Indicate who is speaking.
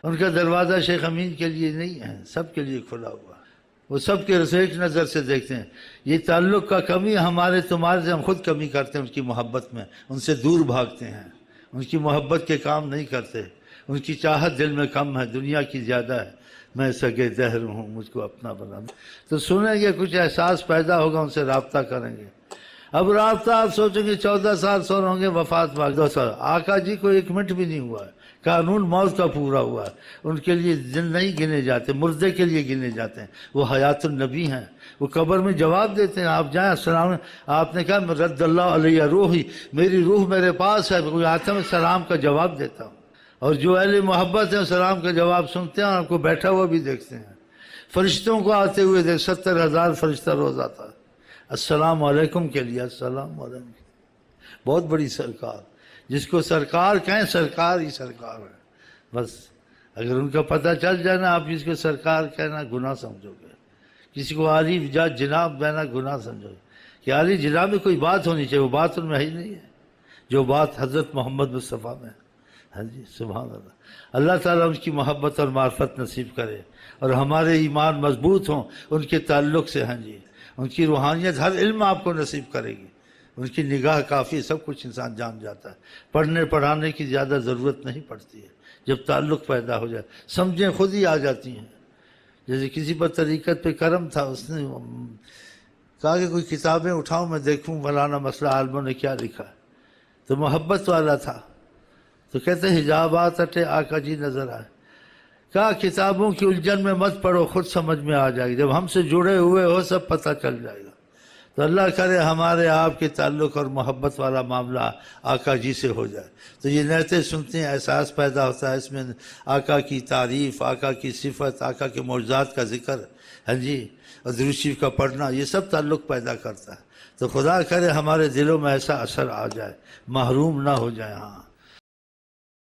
Speaker 1: ان کا دروازہ شیخ امین کے لیے نہیں ہے، سب کے لیے کھلا ہوا ہے۔ وہ سب کے ایک نظر سے دیکھتے ہیں۔ یہ تعلق کا کمی ہمارے تمہارے سے، ہم خود کمی کرتے ہیں ان کی محبت میں، ان سے دور بھاگتے ہیں، ان کی محبت کے کام نہیں کرتے، ان کی چاہت دل میں کم ہے، دنیا کی زیادہ ہے۔ میں سگے دہر ہوں، مجھ کو اپنا بنا دو۔ تو سنیں گے، کچھ احساس پیدا ہوگا، ان سے رابطہ کریں گے۔ اب رابطہ آپ سوچیں گے 14 سال سو ہوں گے، وفات بعد 2 سال۔ آقا جی کو 1 منٹ بھی نہیں ہوا ہے، قانون موت کا پورا ہوا ہے۔ ان کے لیے دن نہیں گنے جاتے، مردے کے لیے گنے جاتے ہیں۔ وہ حیات النبی ہیں، وہ قبر میں جواب دیتے ہیں۔ آپ جائیں السلام، آپ نے کہا رد اللہ علیہ روحی، میری روح میرے پاس ہے، کوئی آتا ہے سلام کا جواب دیتا ہوں۔ اور جو اہل محبت ہیں سلام کا جواب سنتے ہیں، اور آپ کو بیٹھا ہوا بھی دیکھتے ہیں۔ فرشتوں کو آتے ہوئے دیکھ، 70,000 فرشتہ روز آتا ہے السلام علیکم کے لیے، السلام علیکم۔ بہت بڑی سرکار، جس کو سرکار کہیں، سرکار ہی سرکار ہے۔ بس اگر ان کا پتہ چل جائے نا، آپ جس کو سرکار کہنا گناہ سمجھو گے۔ کسی کو عالی جناب کہنا گناہ سمجھو گے کہ عالی جناب میں کوئی بات ہونی چاہیے، وہ بات ان میں ہی نہیں ہے جو بات حضرت محمد مصطفیٰ میں ہے۔ ہاں جی، سبحان اللہ۔ اللہ تعالیٰ ان کی محبت اور معرفت نصیب کرے، اور ہمارے ایمان مضبوط ہوں ان کے تعلق سے۔ ہاں جی، ان کی روحانیت ہر علم آپ کو نصیب کرے گی، ان کی نگاہ کافی، سب کچھ انسان جان جاتا ہے۔ پڑھنے پڑھانے کی زیادہ ضرورت نہیں پڑتی ہے، جب تعلق پیدا ہو جائے سمجھیں خود ہی آ جاتی ہیں۔ جیسے کسی پر طریقت پہ کرم تھا، اس نے کہا کہ کوئی کتابیں اٹھاؤں میں دیکھوں مولانا مسئلہ عالموں نے کیا لکھا ہے، تو محبت والا تھا، تو کہتے حجابات ہٹے آقا جی نظر آئے۔ کہا کتابوں کی الجھن میں مت پڑھو، خود سمجھ میں آ جائے گی، جب ہم سے جڑے ہوئے ہو سب پتہ چل جائے گا۔ تو اللہ کرے ہمارے آپ کے تعلق اور محبت والا معاملہ آقا جی سے ہو جائے۔ تو یہ نعتیں سنتے ہیں، احساس پیدا ہوتا ہے، اس میں آقا کی تعریف، آقا کی صفت، آقا کے معجزات کا ذکر، ہاں جی، اور درود شریف کا پڑھنا، یہ سب تعلق پیدا کرتا ہے۔ تو خدا کرے ہمارے دلوں میں ایسا اثر آ جائے، محروم نہ ہو جائے۔ ہاں